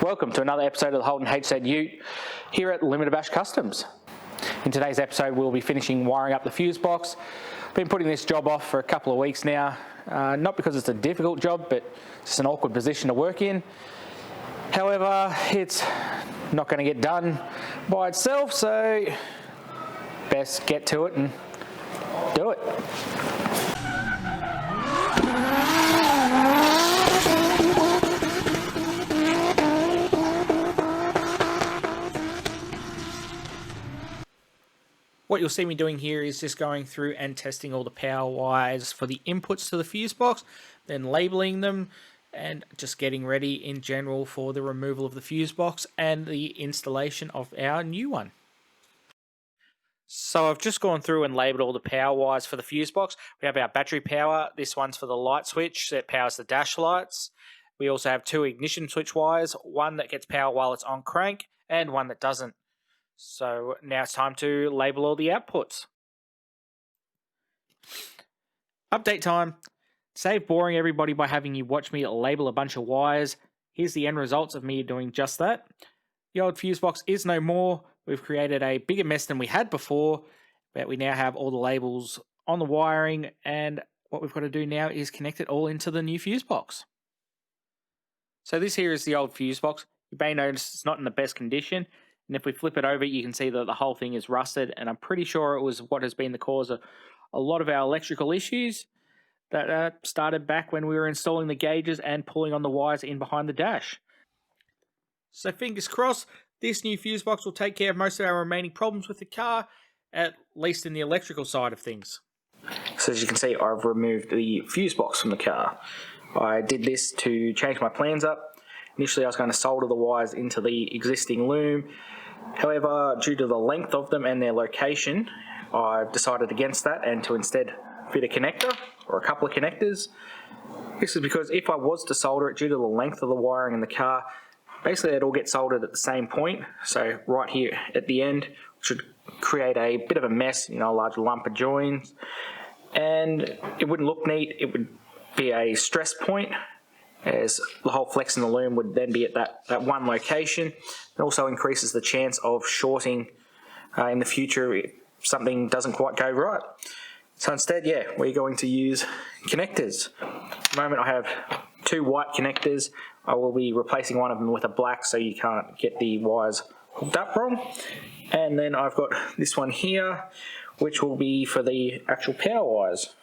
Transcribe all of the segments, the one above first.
Welcome to another episode of the Holden HZ Ute here at Limited Bash Customs. In today's episode we'll be finishing wiring up the fuse box. Been putting this job off for a couple of weeks now, not because it's a difficult job, but it's an awkward position to work in. However, it's not going to get done by itself, so best get to it and do it. What you'll see me doing here is just going through and testing all the power wires for the inputs to the fuse box, then labeling them, and just getting ready in general for the removal of the fuse box and the installation of our new one. So I've just gone through and labelled all the power wires for the fuse box. We have our battery power. This one's for the light switch that powers the dash lights. We also have two ignition switch wires, one that gets power while it's on crank and one that doesn't. So now it's time to label all the outputs. Update time. Save boring everybody by having you watch me label a bunch of wires. Here's the end results of me doing just that. The old fuse box is no more. We've created a bigger mess than we had before, but we now have all the labels on the wiring, and what we've got to do now is connect it all into the new fuse box. So this here is the old fuse box. You may notice it's not in the best condition. And if we flip it over, you can see that the whole thing is rusted, and I'm pretty sure it was what has been the cause of a lot of our electrical issues that started back when we were installing the gauges and pulling on the wires in behind the dash. So fingers crossed, this new fuse box will take care of most of our remaining problems with the car, at least in the electrical side of things. So as you can see, I've removed the fuse box from the car. I did this to change my plans up. Initially I was going to solder the wires into the existing loom. However, due to the length of them and their location, I've decided against that and to instead fit a connector or a couple of connectors. This is because if I was to solder it, due to the length of the wiring in the car, basically it all gets soldered at the same point. So right here at the end should create a bit of a mess, a large lump of joins, and it wouldn't look neat. It would be a stress point, as the whole flex in the loom would then be at that one location. It also increases the chance of shorting in the future if something doesn't quite go right. So instead, we're going to use connectors. At the moment I have two white connectors. I will be replacing one of them with a black so you can't get the wires hooked up wrong. And then I've got this one here, which will be for the actual power wires.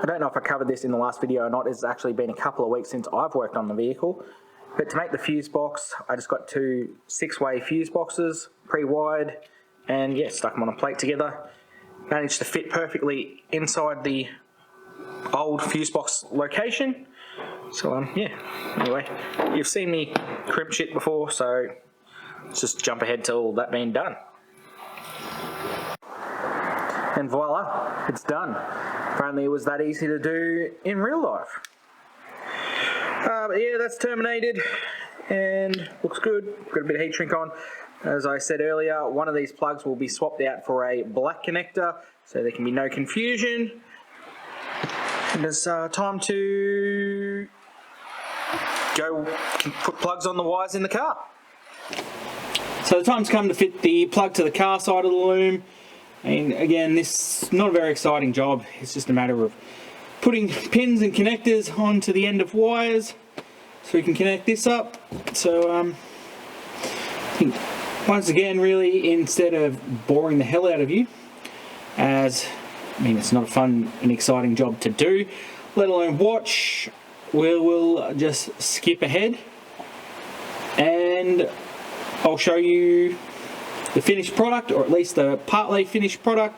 I don't know if I covered this in the last video or not. It's actually been a couple of weeks since I've worked on the vehicle. But to make the fuse box, I just got two 6-way fuse boxes, pre-wired, and stuck them on a plate together. Managed to fit perfectly inside the old fuse box location. So anyway, you've seen me crimp shit before, so let's just jump ahead to all that being done. And voila, it's done. Apparently it was that easy to do in real life. But that's terminated and looks good. Got a bit of heat shrink on. As I said earlier, one of these plugs will be swapped out for a black connector, so there can be no confusion. And it's time to go put plugs on the wires in the car. So the time's come to fit the plug to the car side of the loom. And again, this is not a very exciting job. It's just a matter of putting pins and connectors onto the end of wires so we can connect this up. So I think once again, really, instead of boring the hell out of you, it's not a fun and exciting job to do, let alone watch, we'll just skip ahead and I'll show you the finished product, or at least the partly finished product,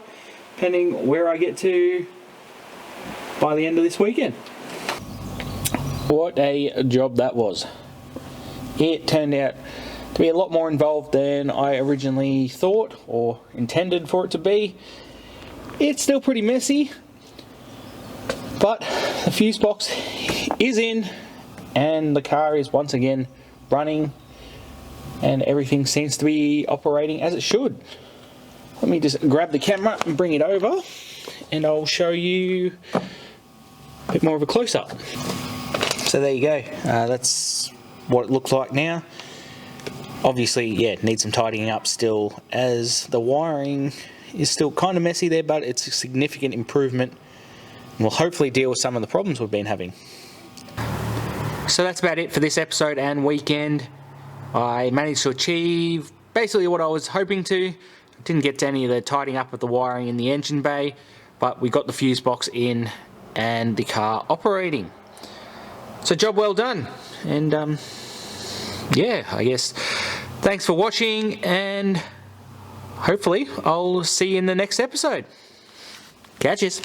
depending where I get to by the end of this weekend. What a job that was. It turned out to be a lot more involved than I originally thought or intended for it to be. It's still pretty messy, but the fuse box is in and the car is once again running and everything seems to be operating as it should. Let me just grab the camera and bring it over and I'll show you a bit more of a close-up. So there you go. That's what it looks like now. Obviously, yeah, it needs some tidying up still, as the wiring is still kind of messy there, but it's a significant improvement, and will hopefully deal with some of the problems we've been having. So that's about it for this episode and weekend. I managed to achieve basically what I was hoping to. Didn't get to any of the tidying up of the wiring in the engine bay, but we got the fuse box in and the car operating. So job well done. And yeah, I guess thanks for watching, and hopefully I'll see you in the next episode. Catches.